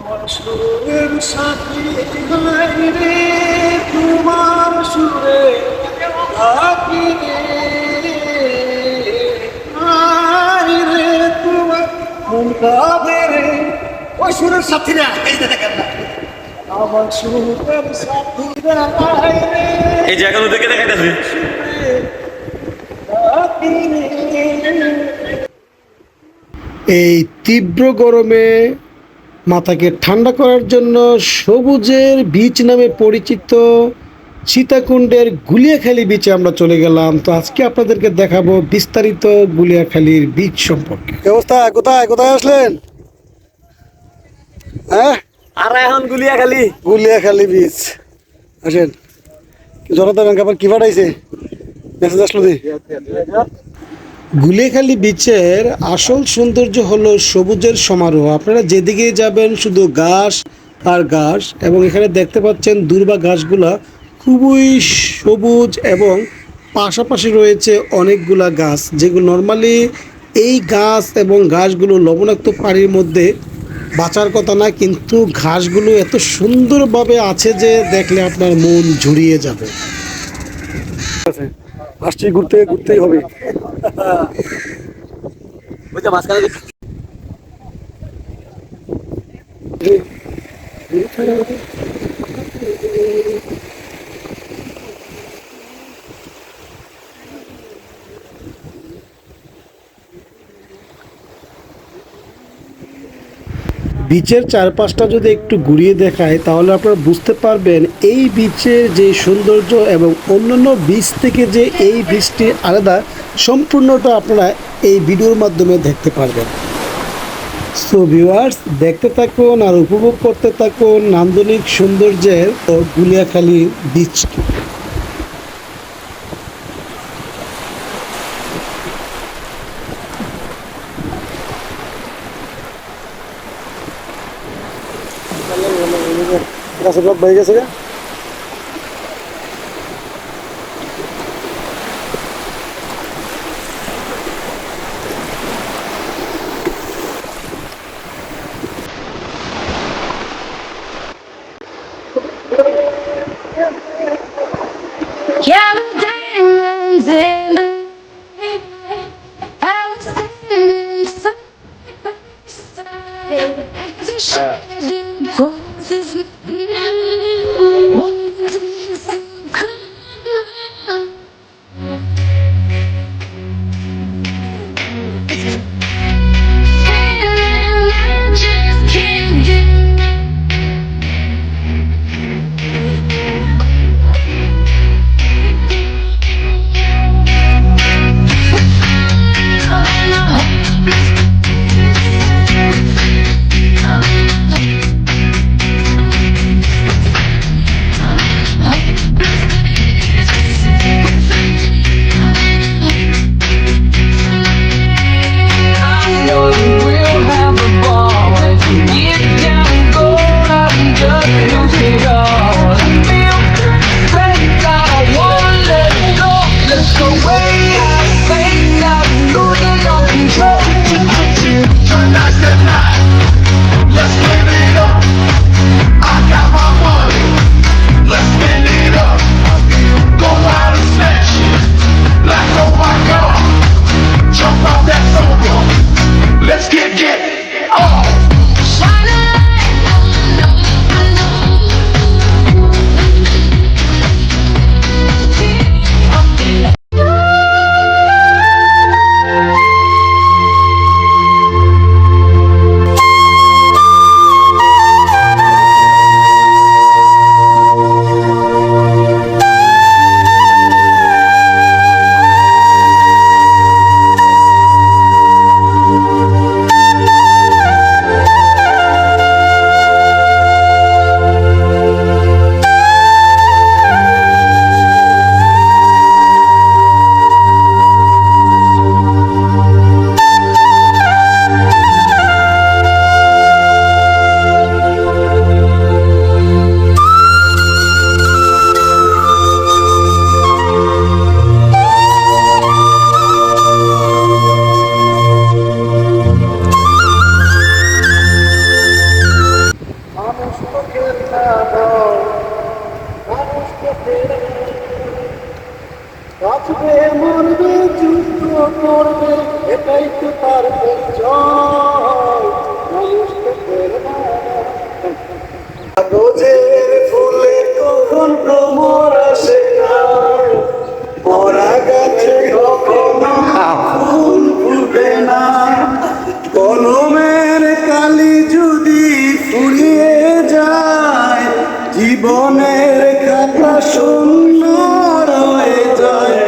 সুরের সাথী নাই রে তোমার সুরে থাকি রে নাই রে তোমার মন কাঁদে রে ওই সুরের সাথীরা এই যে দেখেন না আমার সুরের সাথীরা নাই রে এই জায়গাগুলো দেখে দেখাইতেছে থাকি রে। এই তীব্র গরমে মাথাকে ঠান্ডা করার জন্য সবুজের বীচ নামে পরিচিত সীতাকুণ্ডের গুলিয়াখালী বিচে আমরা চলে গেলাম। তো আজকে আপনাদেরকে দেখাবো বিস্তারিত গুলিয়াখালীর বীচ সম্পর্কে। অবস্থা কোথায় কোথায় আসলেন? হ্যাঁ, আর এখন গুলিয়াখালী গুলিয়াখালী বীচ আসেন। জনতা ব্যাংক আবার কি পাঠাইছে মেসেজ আসলো দি। গুলিয়াখালী বিচের আসল সৌন্দর্য হলো সবুজের সমারোহ। আপনারা যেদিকেই যাবেন শুধু ঘাস আর ঘাস, এবং এখানে দেখতে পাচ্ছেন দূর্বা ঘাসগুলা খুবই সবুজ এবং পাশাপাশি রয়েছে অনেকগুলা গাছ, যেগুলো নর্মালি এই গাছ এবং ঘাসগুলো লবণাক্ত পানির মধ্যে বাঁচার কথা না, কিন্তু ঘাসগুলো এত সুন্দরভাবে আছে যে দেখলে আপনার মন জুড়িয়ে যাবে। আসছি ঘুরতে ঘুরতেই হবে। ওই যে মাঝখানে বিচের চারপাশটা যদি একটু ঘুরিয়ে দেখায় তাহলে আপনারা বুঝতে পারবেন এই বিচের যে সৌন্দর্য এবং অন্যান্য বিচ থেকে যে এই বিচটি আলাদা, সম্পূর্ণটা আপনারা এই ভিডিওর মাধ্যমে দেখতে পারবেন। সো ভিউয়ার্স, দেখতে থাকুন আর উপভোগ করতে থাকুন নান্দনিক সৌন্দর্যের গুলিয়াখালী বিচটি। গাছের বয়ে গেছে। Yeah, I'm dancing. I was standing side by side. The shadow closes me. I just can't get. কাগজের ফুলে কখন ভ্রমর আসে না, মরা গাছে কখনো ফুল ফুটে না, কলমের কালি যদি ফুরিয়ে যায়, জীবনের খাতা শূন্য রয়ে যায়।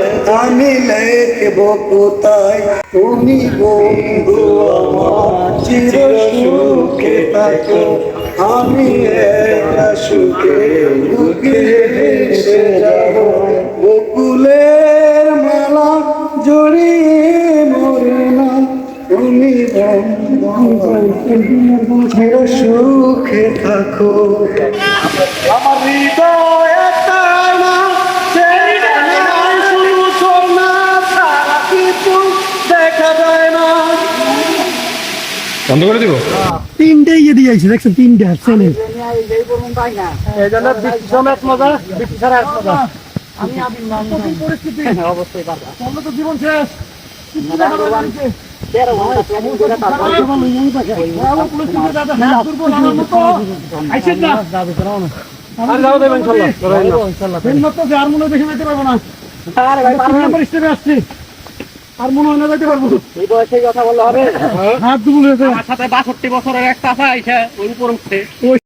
আমি লিখব কোথায়, তুমি বন্ধু আমার চির সুখে থাকো, আমি একা সুখে দুঃখে ভেসে যাব। বকুলের মালা জড়িয়ে মরে না, তুমি বন্ধু চির সুখে থাকো। আমার হৃদয় টানা সেই টানায় সূচনা ছাড়া কিছু দেখা যায় না। বন্ধ করে দিব। তিনটে ইয়ে দিয়ে আইছে, দেখছেন? তিনটে চ্যানেল। এই জন্য সমেত মজা, ছাড়া এক মজা। পরিস্থিতি অবশ্যই পারবা। তোমরা তো জীবন শেষ। আর মনে হয় না যাইতে পারবো। এই বয়সে কথা বললে হবে? হাত দুবুল হয়েছে। আমার সাথে 62 বছরের একটা আছে, ওই উপর উঠছে।